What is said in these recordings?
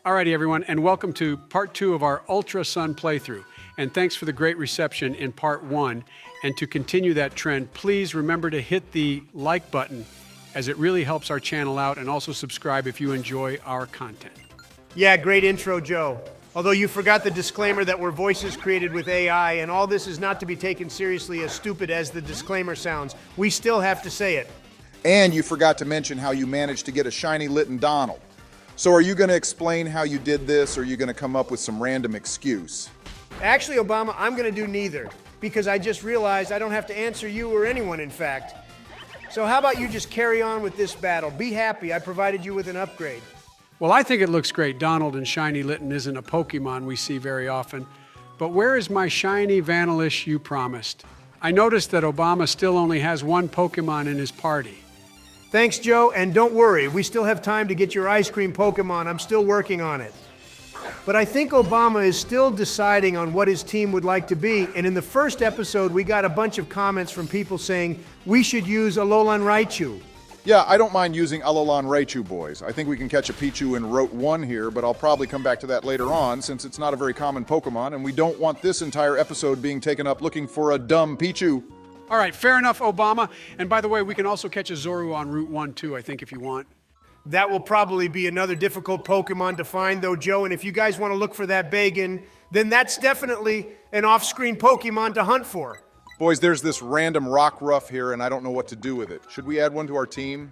Alrighty, everyone, and welcome to part 2 of our Ultra Sun playthrough. And thanks for the great reception in part 1. And to continue that trend, please remember to hit the like button, as it really helps our channel out, and also subscribe if you enjoy our content. Yeah, great intro, Joe. Although you forgot the disclaimer that we're voices created with AI, and all this is not to be taken seriously as stupid as the disclaimer sounds. We still have to say it. And you forgot to mention how you managed to get a shiny Litten Donald. So are you going to explain how you did this, or are you going to come up with some random excuse? Actually, Obama, I'm going to do neither, because I just realized I don't have to answer you or anyone, in fact. So how about you just carry on with this battle? Be happy I provided you with an upgrade. Well, I think it looks great. Donald and Shiny Litten isn't a Pokemon we see very often. But where is my shiny Vanillish you promised? I noticed that Obama still only has one Pokemon in his party. Thanks, Joe, and don't worry, we still have time to get your ice cream Pokemon. I'm still working on it. But I think Obama is still deciding on what his team would like to be, and in the first episode, we got a bunch of comments from people saying we should use Alolan Raichu. Yeah, I don't mind using Alolan Raichu, boys. I think we can catch a Pichu in Route 1 here, but I'll probably come back to that later on, since it's not a very common Pokemon, and we don't want this entire episode being taken up looking for a dumb Pichu. All right, fair enough, Obama. And by the way, we can also catch a Zoru on Route 1 too, I think, if you want. That will probably be another difficult Pokemon to find, though, Joe, and if you guys want to look for that Bagon, then that's definitely an off-screen Pokemon to hunt for. Boys, there's this random Rockruff here, and I don't know what to do with it. Should we add one to our team?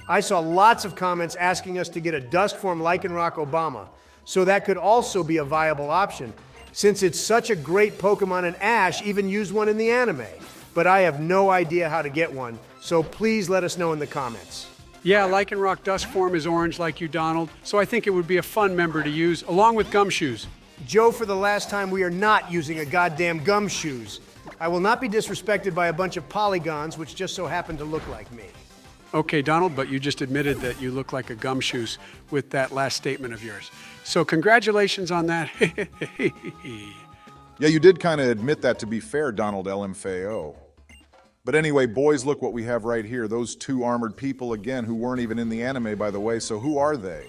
I saw lots of comments asking us to get a Duskform Lycanroc Obama, so that could also be a viable option, since it's such a great Pokemon, and Ash even used one in the anime. But I have no idea how to get one, so please let us know in the comments. Yeah, Lycanroc Duskform is orange like you, Donald, so I think it would be a fun member to use, along with Gumshoes. Joe, for the last time, we are not using a goddamn Gumshoes. I will not be disrespected by a bunch of polygons, which just so happen to look like me. Okay, Donald, but you just admitted that you look like a Gumshoes with that last statement of yours. So congratulations on that. Yeah, you did kind of admit that, to be fair, Donald LMFAO. But anyway, boys, look what we have right here. Those two armored people, again, who weren't even in the anime, by the way, so who are they?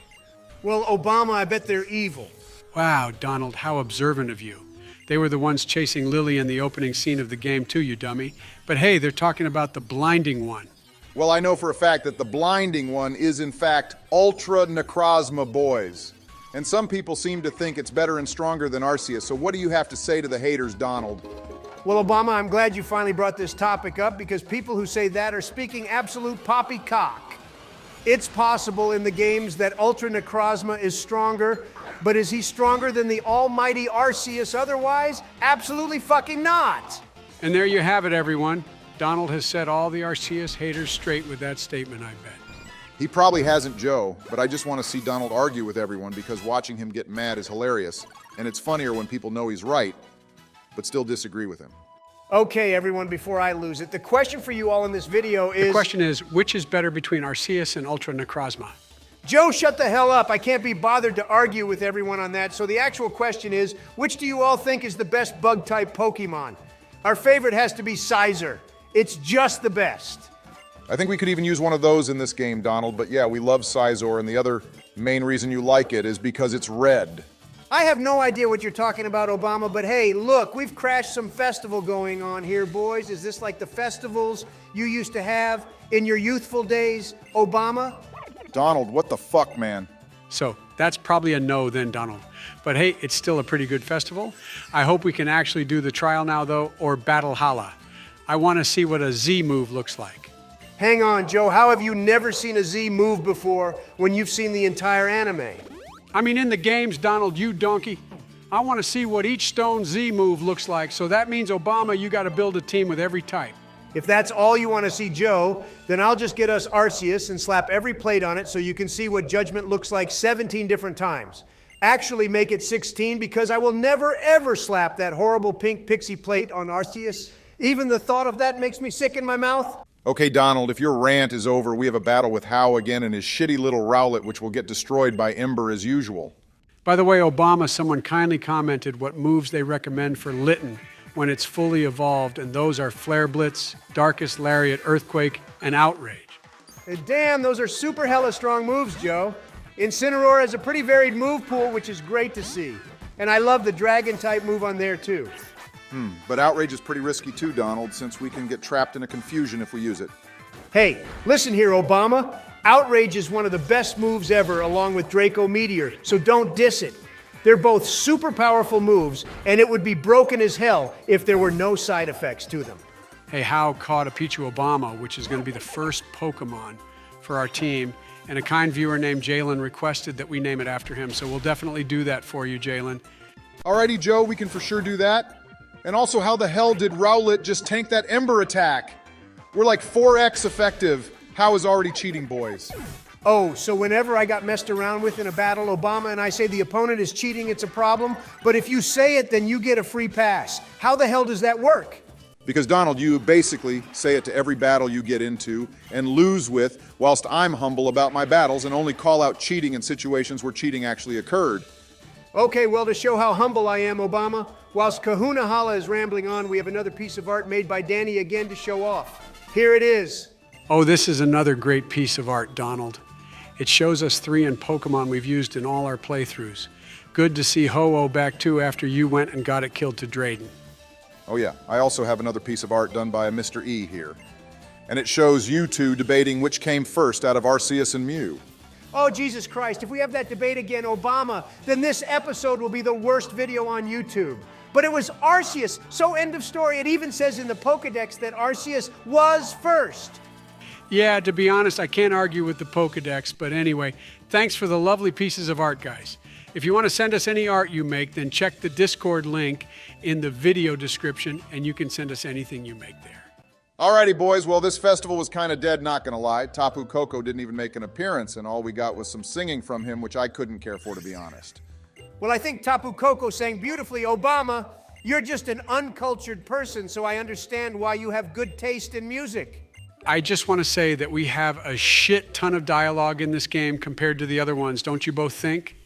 Well, Obama, I bet they're evil. Wow, Donald, how observant of you. They were the ones chasing Lily in the opening scene of the game too, you dummy. But hey, they're talking about the blinding one. Well, I know for a fact that the blinding one is, in fact, Ultra Necrozma, boys. And some people seem to think it's better and stronger than Arceus, so what do you have to say to the haters, Donald? Well, Obama, I'm glad you finally brought this topic up, because people who say that are speaking absolute poppycock. It's possible in the games that Ultra Necrozma is stronger, but is he stronger than the almighty Arceus otherwise? Absolutely fucking not! And there you have it, everyone. Donald has set all the Arceus haters straight with that statement, I bet. He probably hasn't, Joe, but I just want to see Donald argue with everyone, because watching him get mad is hilarious, and it's funnier when people know he's right, but still disagree with him. Okay, everyone, before I lose it, the question for you all in this video is... The question is, which is better between Arceus and Ultra Necrozma? Joe, shut the hell up. I can't be bothered to argue with everyone on that, so the actual question is, which do you all think is the best bug-type Pokemon? Our favorite has to be Sizer. It's just the best. I think we could even use one of those in this game, Donald, but yeah, we love Sizor, and the other main reason you like it is because it's red. I have no idea what you're talking about, Obama, but hey, look, we've crashed some festival going on here, boys. Is this like the festivals you used to have in your youthful days, Obama? Donald, what the fuck, man? So that's probably a no then, Donald. But hey, it's still a pretty good festival. I hope we can actually do the trial now, though, or Battle Hala. I want to see what a Z move looks like. Hang on, Joe. How have you never seen a Z move before when you've seen the entire anime? I mean, in the games, Donald, you donkey. I want to see what each stone Z move looks like, so that means, Obama, you got to build a team with every type. If that's all you want to see, Joe, then I'll just get us Arceus and slap every plate on it so you can see what Judgment looks like 17 different times. Actually make it 16, because I will never ever slap that horrible pink pixie plate on Arceus. Even the thought of that makes me sick in my mouth. Okay, Donald, if your rant is over, we have a battle with Hao again and his shitty little Rowlet, which will get destroyed by Ember as usual. By the way, Obama, someone kindly commented what moves they recommend for Litten when it's fully evolved, and those are Flare Blitz, Darkest Lariat, Earthquake, and Outrage. Damn, those are super hella strong moves, Joe. Incineroar has a pretty varied move pool, which is great to see. And I love the dragon-type move on there, too. But Outrage is pretty risky too, Donald, since we can get trapped in a confusion if we use it. Hey, listen here, Obama. Outrage is one of the best moves ever, along with Draco Meteor, so don't diss it. They're both super powerful moves, and it would be broken as hell if there were no side effects to them. Hey, Hao caught a Pichu Obama, which is going to be the first Pokemon for our team. And a kind viewer named Jalen requested that we name it after him. So we'll definitely do that for you, Jalen. Alrighty, Joe, we can for sure do that. And also, how the hell did Rowlet just tank that Ember attack? We're like 4x effective. How is already cheating, boys? Oh, so whenever I got messed around with in a battle, Obama, and I say the opponent is cheating, it's a problem. But if you say it, then you get a free pass. How the hell does that work? Because, Donald, you basically say it to every battle you get into and lose with, whilst I'm humble about my battles and only call out cheating in situations where cheating actually occurred. Okay, well, to show how humble I am, Obama, whilst Kahuna Hala is rambling on, we have another piece of art made by Danny again to show off. Here it is. Oh, this is another great piece of art, Donald. It shows us 3 in Pokemon we've used in all our playthroughs. Good to see Ho-Oh back too after you went and got it killed to Drayden. Oh yeah, I also have another piece of art done by a Mr. E here. And it shows you two debating which came first out of Arceus and Mew. Oh, Jesus Christ, if we have that debate again, Obama, then this episode will be the worst video on YouTube. But it was Arceus, so end of story. It even says in the Pokedex that Arceus was first. Yeah, to be honest, I can't argue with the Pokedex, but anyway, thanks for the lovely pieces of art, guys. If you want to send us any art you make, then check the Discord link in the video description, and you can send us anything you make there. Alrighty, boys, well, this festival was kind of dead, not gonna lie. Tapu Koko didn't even make an appearance, and all we got was some singing from him, which I couldn't care for, to be honest. Well, I think Tapu Koko sang beautifully. Obama, you're just an uncultured person, so I understand why you have good taste in music. I just want to say that we have a shit ton of dialogue in this game compared to the other ones, don't you both think?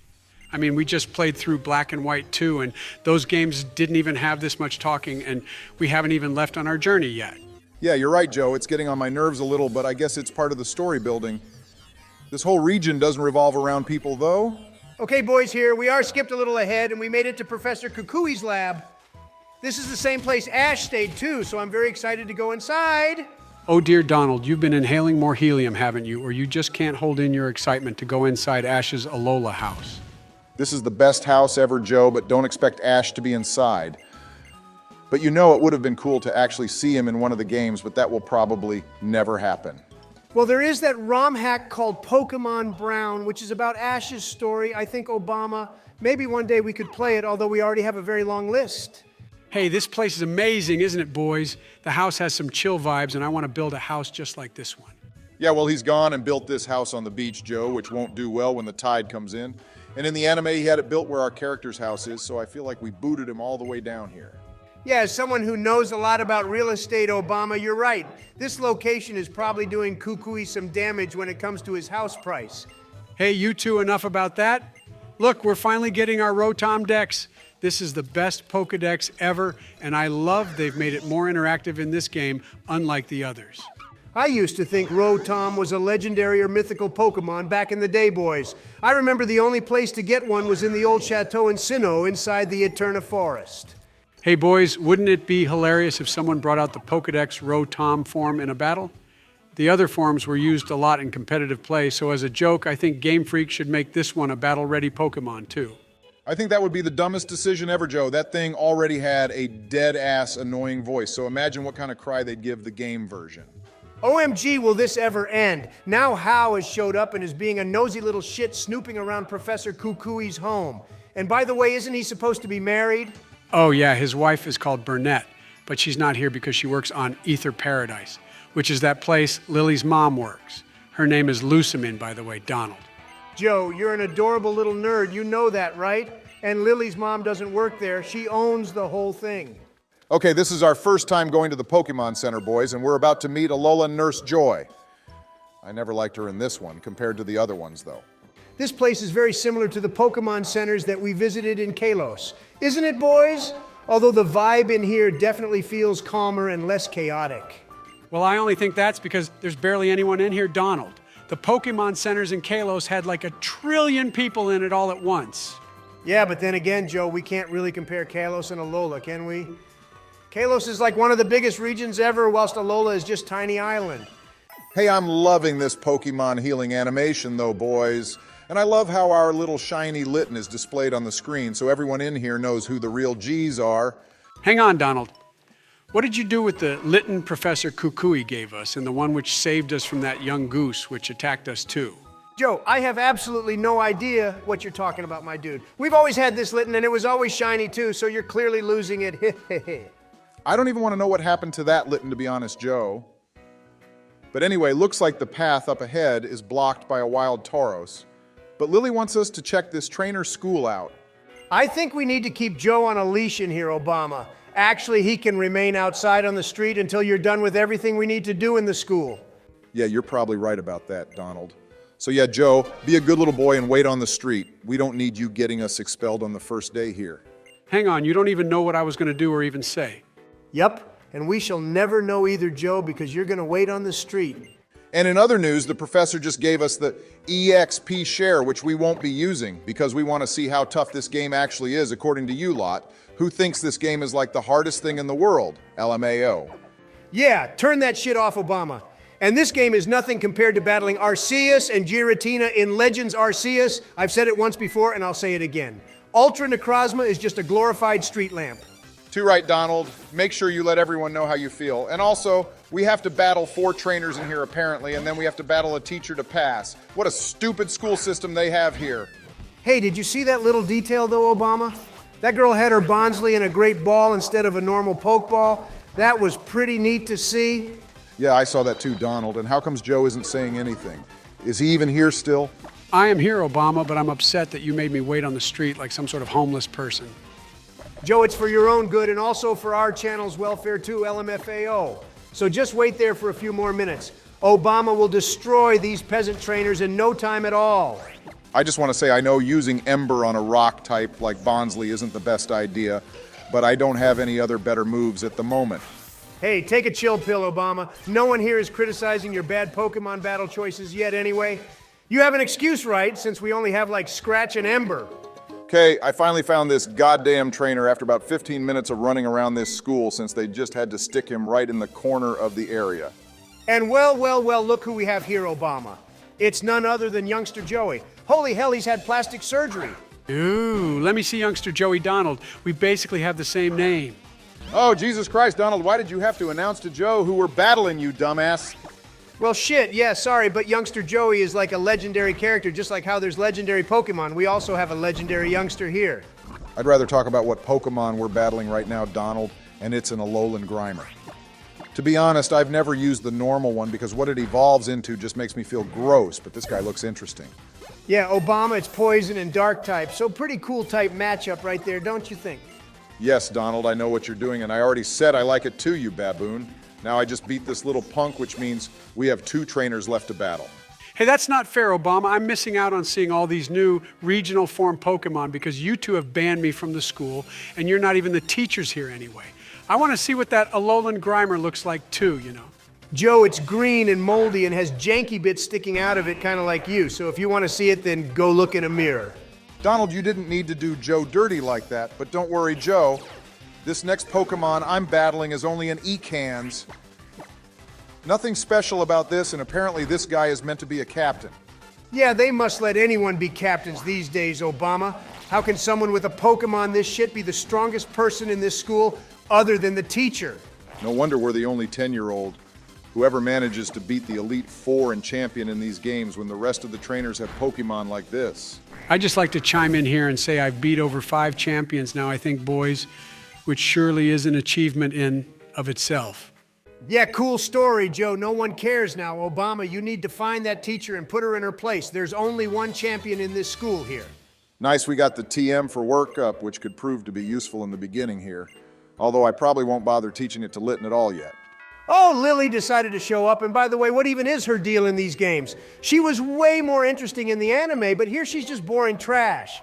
I mean, we just played through Black and White 2, and those games didn't even have this much talking, and we haven't even left on our journey yet. Yeah, you're right, Joe. It's getting on my nerves a little, but I guess it's part of the story building. This whole region doesn't revolve around people, though. Okay, boys, here, we are skipped a little ahead, and we made it to Professor Kukui's lab. This is the same place Ash stayed, too, so I'm very excited to go inside. Oh dear Donald, you've been inhaling more helium, haven't you? Or you just can't hold in your excitement to go inside Ash's Alola house. This is the best house ever, Joe, but don't expect Ash to be inside. But you know it would have been cool to actually see him in one of the games, but that will probably never happen. Well, there is that ROM hack called Pokemon Brown, which is about Ash's story. I think Obama, maybe one day we could play it, although we already have a very long list. Hey, this place is amazing, isn't it, boys? The house has some chill vibes, and I want to build a house just like this one. Yeah, well, he's gone and built this house on the beach, Joe, which won't do well when the tide comes in. And in the anime, he had it built where our character's house is, so I feel like we booted him all the way down here. Yeah, as someone who knows a lot about real estate, Obama, you're right. This location is probably doing Kukui some damage when it comes to his house price. Hey, you two, enough about that. Look, we're finally getting our Rotom Dex. This is the best Pokedex ever, and I love they've made it more interactive in this game, unlike the others. I used to think Rotom was a legendary or mythical Pokemon back in the day, boys. I remember the only place to get one was in the old chateau in Sinnoh inside the Eterna Forest. Hey boys, wouldn't it be hilarious if someone brought out the Pokedex Rotom form in a battle? The other forms were used a lot in competitive play, so as a joke, I think Game Freak should make this one a battle-ready Pokemon too. I think that would be the dumbest decision ever, Joe. That thing already had a dead-ass annoying voice, so imagine what kind of cry they'd give the game version. OMG, will this ever end? Now Hao has showed up and is being a nosy little shit snooping around Professor Kukui's home. And by the way, isn't he supposed to be married? Oh yeah, his wife is called Burnett, but she's not here because she works on Ether Paradise, which is that place Lily's mom works. Her name is Lucimin, by the way, Donald. Joe, you're an adorable little nerd. You know that, right? And Lily's mom doesn't work there. She owns the whole thing. Okay, this is our first time going to the Pokemon Center, boys, and we're about to meet Alola Nurse Joy. I never liked her in this one, compared to the other ones, though. This place is very similar to the Pokemon centers that we visited in Kalos. Isn't it, boys? Although the vibe in here definitely feels calmer and less chaotic. Well, I only think that's because there's barely anyone in here, Donald. The Pokemon centers in Kalos had like 1 trillion people in it all at once. Yeah, but then again, Joe, we can't really compare Kalos and Alola, can we? Kalos is like one of the biggest regions ever, whilst Alola is just tiny island. Hey, I'm loving this Pokemon healing animation though, boys. And I love how our little shiny Litten is displayed on the screen so everyone in here knows who the real G's are. Hang on, Donald. What did you do with the Litten Professor Kukui gave us and the one which saved us from that young goose which attacked us too? Joe, I have absolutely no idea what you're talking about, my dude. We've always had this Litten, and it was always shiny too, so you're clearly losing it. I don't even want to know what happened to that Litten, to be honest, Joe. But anyway, looks like the path up ahead is blocked by a wild Tauros. But Lily wants us to check this trainer school out. I think we need to keep Joe on a leash in here, Obama. Actually, he can remain outside on the street until you're done with everything we need to do in the school. Yeah, you're probably right about that, Donald. So yeah, Joe, be a good little boy and wait on the street. We don't need you getting us expelled on the first day here. Hang on, you don't even know what I was going to do or even say. Yup, and we shall never know either, Joe, because you're gonna wait on the street. And in other news, the professor just gave us the EXP share, which we won't be using because we want to see how tough this game actually is, according to you lot, who thinks this game is like the hardest thing in the world, LMAO. Yeah, turn that shit off, Obama. And this game is nothing compared to battling Arceus and Giratina in Legends Arceus. I've said it once before and I'll say it again. Ultra Necrozma is just a glorified street lamp. Too right, Donald. Make sure you let everyone know how you feel. And also, we have to battle 4 trainers in here apparently, and then we have to battle a teacher to pass. What a stupid school system they have here. Hey, did you see that little detail though, Obama? That girl had her Bonsley in a great ball instead of a normal pokeball. That was pretty neat to see. Yeah, I saw that too, Donald. And how comes Joe isn't saying anything? Is he even here still? I am here, Obama, but I'm upset that you made me wait on the street like some sort of homeless person. Joe, it's for your own good and also for our channel's welfare too, LMFAO. So just wait there for a few more minutes. Obama will destroy these peasant trainers in no time at all. I just want to say I know using Ember on a rock type like Bonsley isn't the best idea, but I don't have any other better moves at the moment. Hey, take a chill pill, Obama. No one here is criticizing your bad Pokemon battle choices yet anyway. You have an excuse, right, since we only have like Scratch and Ember. Okay, I finally found this goddamn trainer after about 15 minutes of running around this school since they just had to stick him right in the corner of the area. And well, look who we have here, Obama. It's none other than youngster Joey. Holy hell, he's had plastic surgery. Ooh, let me see youngster Joey Donald. We basically have the same name. Oh, Jesus Christ, Donald, why did you have to announce to Joe who we're battling, you dumbass? Well, shit, yeah, sorry, but youngster Joey is like a legendary character, just like how there's legendary Pokemon. We also have a legendary youngster here. I'd rather talk about what Pokemon we're battling right now, Donald, and it's an Alolan Grimer. To be honest, I've never used the normal one because what it evolves into just makes me feel gross, but this guy looks interesting. Yeah, Obama, it's poison and dark type, so pretty cool type matchup right there, don't you think? Yes, Donald, I know what you're doing, and I already said I like it too, you baboon. Now I just beat this little punk, which means we have 2 trainers left to battle. Hey, that's not fair, Obama. I'm missing out on seeing all these new regional form Pokemon because you two have banned me from the school, and you're not even the teachers here anyway. I want to see what that Alolan Grimer looks like too, you know. Joe, it's green and moldy and has janky bits sticking out of it, kind of like you. So if you want to see it, then go look in a mirror. Donald, you didn't need to do Joe dirty like that, but don't worry, Joe. This next Pokemon I'm battling is only an Ekans. Nothing special about this, and apparently this guy is meant to be a captain. Yeah, they must let anyone be captains these days, Obama. How can someone with a Pokemon this shit be the strongest person in this school other than the teacher? No wonder we're the only 10-year-old. Whoever manages to beat the Elite Four and champion in these games when the rest of the trainers have Pokemon like this. I'd just like to chime in here and say I've beat over 5 champions now, I think, boys, which surely is an achievement in of itself. Yeah, cool story, Joe. No one cares now. Obama, you need to find that teacher and put her in her place. There's only one champion in this school here. Nice we got the TM for workup, which could prove to be useful in the beginning here. Although I probably won't bother teaching it to Litten at all yet. Oh, Lily decided to show up, and by the way, what even is her deal in these games? She was way more interesting in the anime, but here she's just boring trash.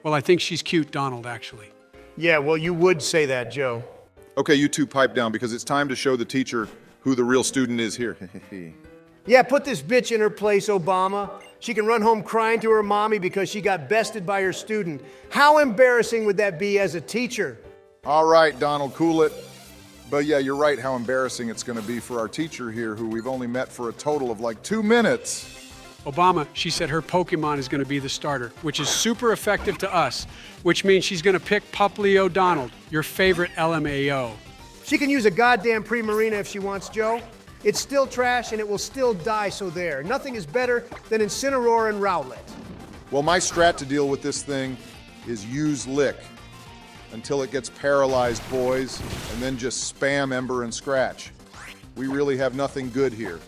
Well, I think she's cute, Donald, actually. Yeah, well, you would say that, Joe. Okay, you two pipe down because it's time to show the teacher who the real student is here. Yeah, put this bitch in her place, Obama. She can run home crying to her mommy because she got bested by her student. How embarrassing would that be as a teacher? All right, Donald, cool it. But yeah, you're right how embarrassing it's going to be for our teacher here, who we've only met for a total of like 2 minutes. Obama, she said her Pokemon is going to be the starter, which is super effective to us, which means she's going to pick Puplio Donald, your favorite LMAO. She can use a goddamn Primarina if she wants, Joe. It's still trash and it will still die, so there. Nothing is better than Incineroar and Rowlet. Well, my strat to deal with this thing is use Lick until it gets paralyzed, boys, and then just spam Ember and Scratch. We really have nothing good here.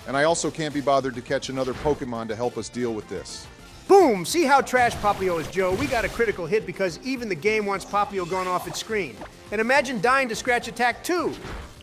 And I also can't be bothered to catch another Pokemon to help us deal with this. Boom! See how trash Popplio is, Joe. We got a critical hit because even the game wants Popplio gone off its screen. And imagine dying to Scratch Attack too.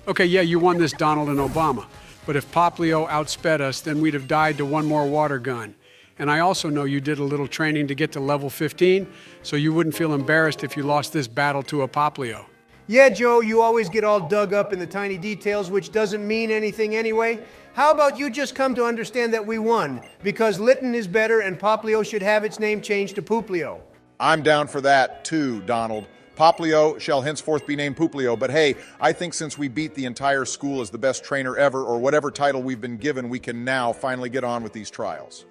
Okay, yeah, you won this, Donald and Obama. But if Poplio outsped us, then we'd have died to one more water gun. And I also know you did a little training to get to level 15, so you wouldn't feel embarrassed if you lost this battle to a Poplio. Yeah, Joe, you always get all dug up in the tiny details, which doesn't mean anything anyway. How about you just come to understand that we won, because Litten is better and Popplio should have its name changed to Pooplio. I'm down for that too, Donald. Poplio shall henceforth be named Pooplio, but hey, I think since we beat the entire school as the best trainer ever, or whatever title we've been given, we can now finally get on with these trials.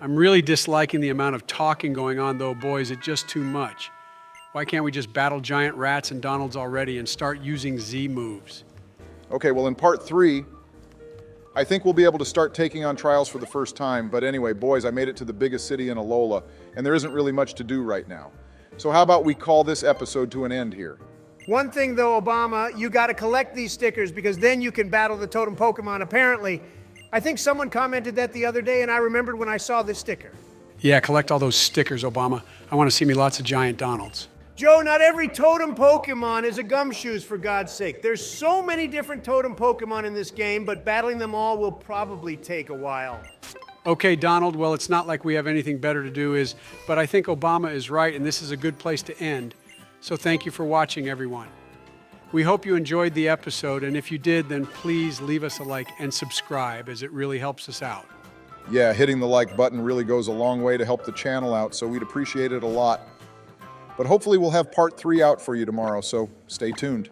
I'm really disliking the amount of talking going on, though, boys. It's just too much. Why can't we just battle giant rats and Donalds already and start using Z moves? Okay, well, in part 3, I think we'll be able to start taking on trials for the first time. But anyway, boys, I made it to the biggest city in Alola, and there isn't really much to do right now. So how about we call this episode to an end here? One thing though, Obama, you gotta collect these stickers because then you can battle the totem Pokemon. Apparently, I think someone commented that the other day and I remembered when I saw this sticker. Yeah, collect all those stickers, Obama. I want to see me lots of giant Donalds. Joe, not every totem Pokemon is a Gumshoes, for God's sake. There's so many different totem Pokemon in this game, but battling them all will probably take a while. Okay, Donald, well, it's not like we have anything better to do, but I think Obama is right, and this is a good place to end. So thank you for watching, everyone. We hope you enjoyed the episode, and if you did, then please leave us a like and subscribe, as it really helps us out. Yeah, hitting the like button really goes a long way to help the channel out, so we'd appreciate it a lot. But hopefully we'll have part 3 out for you tomorrow, so stay tuned.